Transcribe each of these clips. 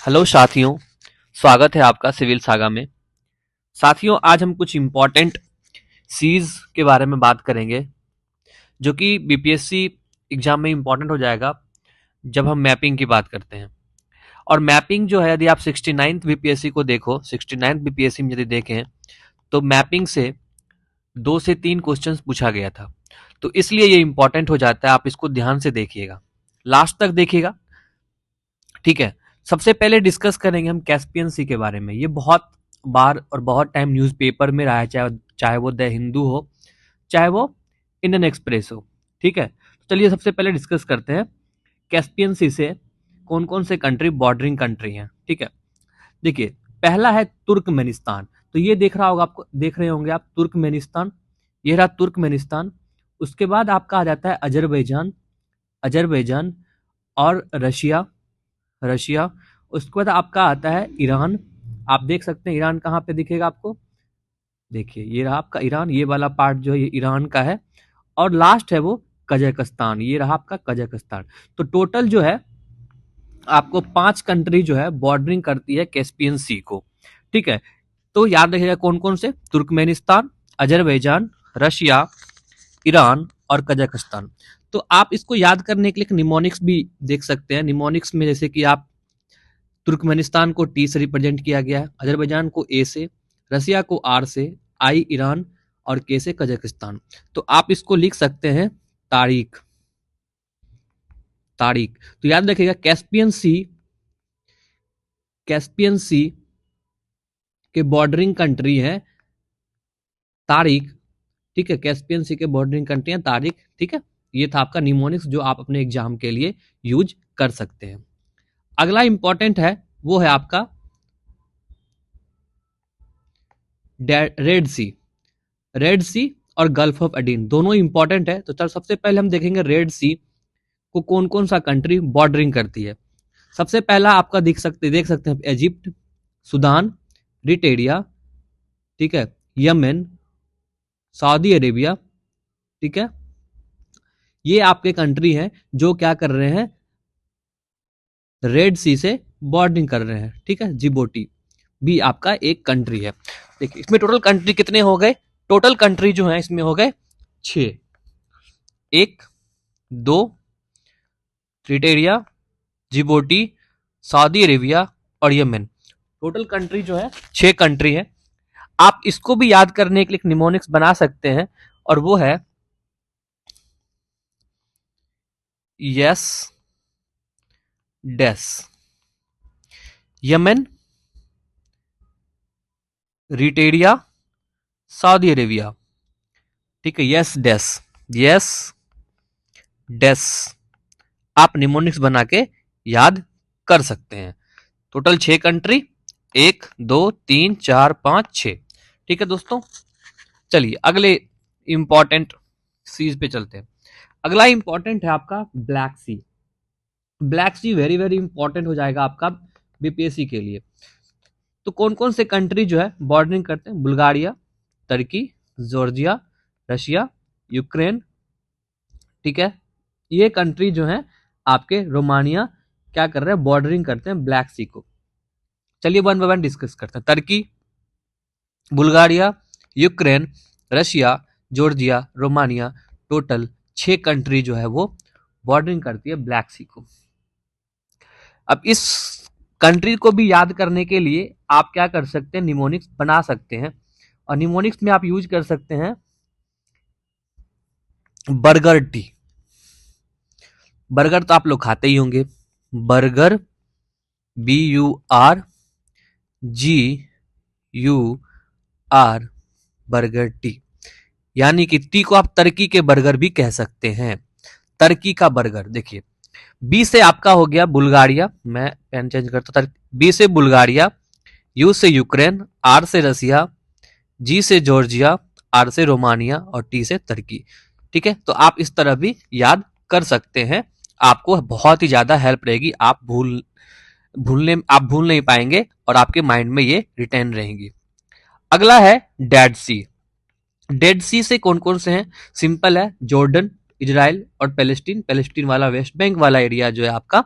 Hello साथियों, स्वागत है आपका सिविल सागा में। साथियों, आज हम कुछ इम्पोर्टेंट सीज के बारे में बात करेंगे जो कि बीपीएससी एग्जाम में इम्पोर्टेंट हो जाएगा जब हम मैपिंग की बात करते हैं। और मैपिंग जो है, यदि आप 69th बीपीएससी को देखो, 69th बीपीएससी में यदि देखें तो मैपिंग से 2 से 3 क्वेश्चंस पूछा गया था। तो इसलिए ये इम्पोर्टेंट हो जाता है, आप इसको ध्यान से देखिएगा, लास्ट तक देखिएगा, ठीक है। सबसे पहले डिस्कस करेंगे हम कैस्पियन सी के बारे में। ये बहुत बार और बहुत टाइम न्यूज़पेपर में रहा है, चाहे वो द हिंदू हो, चाहे वो इंडियन एक्सप्रेस हो, ठीक है। तो चलिए सबसे पहले डिस्कस करते हैं कैस्पियन सी से कौन कौन से कंट्री बॉर्डरिंग कंट्री हैं, ठीक है। देखिए, पहला है तुर्कमेनिस्तान। तो ये देख रहे होंगे आप, तुर्कमेनिस्तान, ये रहा तुर्कमेनिस्तान। उसके बाद आपका आ जाता है अजरबैजान, अजरबैजान और रशिया, रशिया। उसके बाद आपका आता है ईरान। आप देख सकते हैं ईरान कहाँ पे दिखेगा आपको, देखिए ये रहा आपका ईरान, ये वाला पार्ट जो है ये ईरान का है। और लास्ट है वो कजाकिस्तान, ये रहा आपका कजाकिस्तान। तो टोटल जो है आपको 5 कंट्री जो है बॉर्डरिंग करती है कैस्पियन सी को, ठीक है। तो याद रखिएगा कौन कौन से, तुर्कमेनिस्तान, अजरबैजान, रशिया, ईरान और कजाकिस्तान। तो आप इसको याद करने के लिए निमोनिक्स भी देख सकते हैं। निमोनिक्स में जैसे कि आप तुर्कमेनिस्तान को टी से रिप्रेजेंट किया गया है, अजरबैजान को ए से, रसिया को आर से, आई ईरान और के से कजाकिस्तान। तो आप इसको लिख सकते हैं तारीख, तारीख। तो याद रखिएगा कैस्पियन सी, कैस्पियन सी के बॉर्डरिंग कंट्री है तारीख, ठीक है। कैस्पियन सी के बॉर्डरिंग कंट्री है तारीख, ठीक है। ये था आपका निमोनिक्स जो आप अपने एग्जाम के लिए यूज कर सकते हैं। अगला इंपॉर्टेंट है वो है आपका रेड सी, रेड सी और गल्फ ऑफ एडन, दोनों इंपॉर्टेंट है। तो चल सबसे पहले हम देखेंगे रेड सी को कौन कौन सा कंट्री बॉर्डरिंग करती है। सबसे पहला आपका देख सकते हैं इजिप्ट, सूडान, रिटेरिया, ठीक है, यमन, सऊदी अरेबिया, ठीक है। ये आपके कंट्री हैं जो क्या कर रहे हैं, रेड सी से बॉर्डरिंग कर रहे हैं, ठीक है। जिबोटी भी आपका एक कंट्री है। देखिए इसमें टोटल कंट्री कितने हो गए, टोटल कंट्री जो है इसमें हो गए 6, 1, 2, रिटेरिया, जिबोटी, सऊदी अरेबिया और यमन। टोटल कंट्री जो है 6 कंट्री है। आप इसको भी याद करने के लिए निमोनिक्स बना सकते हैं और वो है यस डेस, यमन, रिटेरिया, सऊदी अरेबिया, ठीक है। यस डेस, यस डेस आप निमोनिक्स बना के याद कर सकते हैं। टोटल 6 कंट्री, 1, 2, 3, 4, 5, 6, ठीक है दोस्तों। चलिए अगले इंपॉर्टेंट सीज पे चलते हैं। अगला इंपॉर्टेंट है आपका ब्लैक सी। ब्लैक सी वेरी वेरी इंपॉर्टेंट हो जाएगा आपका बीपीएससी के लिए। तो कौन कौन से कंट्री जो है बॉर्डरिंग करते हैं, बुल्गारिया, तुर्की, जॉर्जिया, रशिया, यूक्रेन, ठीक है। ये कंट्री जो है आपके रोमानिया क्या कर रहे हैं, बॉर्डरिंग करते हैं ब्लैक सी को। चलिए वन बाय वन डिस्कस करते हैं। तुर्की, Bulgaria, Ukraine, Russia, Georgia, Romania, total 6 country जो है वो बॉर्डरिंग करती है ब्लैक सी को। अब इस कंट्री को भी याद करने के लिए आप क्या कर सकते हैं, निमोनिक्स बना सकते हैं। और निमोनिक्स में आप यूज कर सकते हैं बर्गर टी। बर्गर तो आप लोग खाते ही होंगे, बर्गर, BURGUR, बर्गर टी। यानी कि टी को आप तुर्की के बर्गर भी कह सकते हैं, तुर्की का बर्गर। देखिए बी से आपका हो गया बुल्गारिया, मैं पेन चेंज करता हूं, बी से बुल्गारिया, यू से यूक्रेन, आर से रसिया, जी से जॉर्जिया, आर से रोमानिया और टी से तुर्की, ठीक है। तो आप इस तरह भी याद कर सकते हैं, आपको बहुत ही ज्यादा हेल्प रहेगी। आप भूल नहीं पाएंगे और आपके माइंड में ये रिटेन रहेंगी। अगला है डेड सी। डेड सी से कौन कौन से हैं, सिंपल है, जॉर्डन, इजराइल और पैलेस्टीन। पैलेस्टीन वाला वेस्ट बैंक वाला एरिया जो है आपका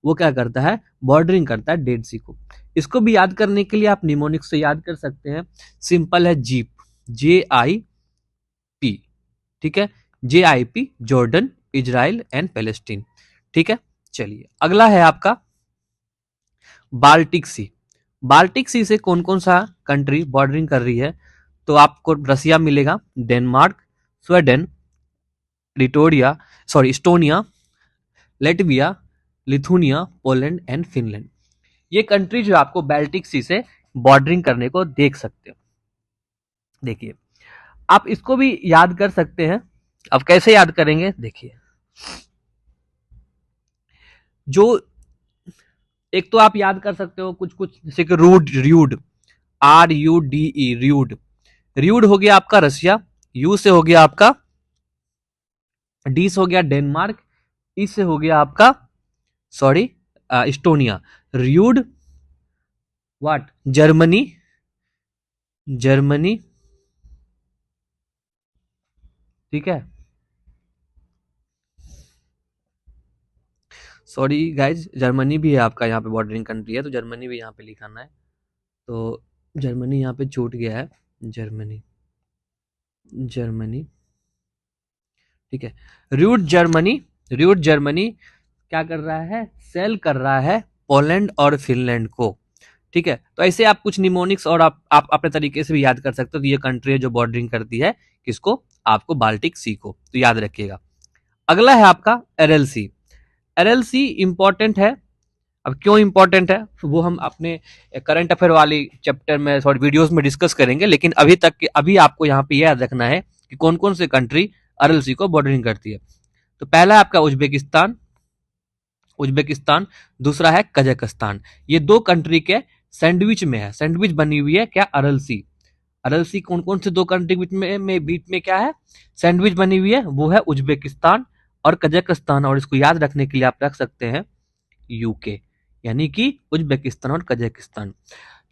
वो क्या करता है, बॉर्डरिंग करता है डेड सी को। इसको भी याद करने के लिए आप निमोनिक्स से याद कर सकते हैं, सिंपल है, जीप, JIP, ठीक है, JIP, Jordan, Israel and Palestine, ठीक है। चलिए अगला है आपका बाल्टिक सी। बाल्टिक सी से कौन कौन सा कंट्री बॉर्डरिंग कर रही है, तो आपको रसिया मिलेगा, Denmark, Sweden, Litoria, sorry Estonia, Latvia, Lithuania, Poland and Finland. ये कंट्री जो आपको बाल्टिक सी से बॉर्डरिंग करने को देख सकते हो। देखिए आप इसको भी याद कर सकते हैं। अब कैसे याद करेंगे, देखिए जो एक तो आप याद कर सकते हो कुछ कुछ, जैसे कि rude, RUD, RUDE, RUD। RUD हो गया आपका रसिया, यू से हो गया आपका, डी से हो गया डेनमार्क, ई से हो गया आपका, sorry, Estonia. RUD what, Germany, Germany, ठीक है, सॉरी गाइज, जर्मनी भी है आपका यहाँ पे बॉर्डरिंग कंट्री है, तो जर्मनी भी यहाँ पे लिखाना है, तो जर्मनी यहाँ पे छूट गया है, जर्मनी, जर्मनी, ठीक है। RUD जर्मनी, RUD जर्मनी क्या कर रहा है, सेल कर रहा है पोलैंड और फिनलैंड को, ठीक है। तो ऐसे आप कुछ निमोनिक्स और आप अपने तरीके से भी याद कर सकते हो। तो ये कंट्री है जो बॉर्डरिंग करती है किसको, आपको बाल्टिक सी को, तो याद रखिएगा। अगला है आपका RLC। RLC इंपॉर्टेंट है। अब क्यों इंपॉर्टेंट है वो हम अपने करंट अफेयर वाली चैप्टर में, सॉरी वीडियोस में डिस्कस करेंगे, लेकिन अभी तक के अभी आपको यहाँ पे याद रखना है कि कौन कौन से कंट्री RLC को बॉर्डरिंग करती है। तो पहला है आपका उज्बेकिस्तान, उज्बेकिस्तान, दूसरा है कजाकिस्तान। ये दो कंट्री के सैंडविच में है, सैंडविच बनी हुई है क्या, RLC। RLC कौन कौन से दो कंट्री बीच में क्या है, सैंडविच बनी हुई है, वो है उज्बेकिस्तान और कजाकिस्तान। और इसको याद रखने के लिए आप रख सकते हैं यूके, यानी कि उज्बेकिस्तान और कजाकिस्तान।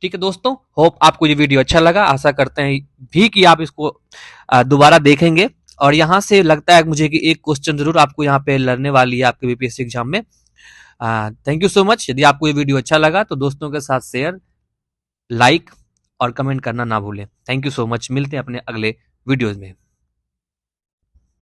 ठीक है दोस्तों, होप आपको ये वीडियो अच्छा लगा, आशा करते हैं भी कि आप इसको दोबारा देखेंगे। और यहाँ से लगता है मुझे कि एक क्वेश्चन जरूर आपको यहाँ पे लड़ने वाली है आपके बीपीएससी एग्जाम में। Thank you so much. यदि आपको ये वीडियो अच्छा लगा तो दोस्तों के साथ शेयर, लाइक और कमेंट करना ना भूलें। थैंक यू सो मच, मिलते हैं अपने अगले वीडियोज में।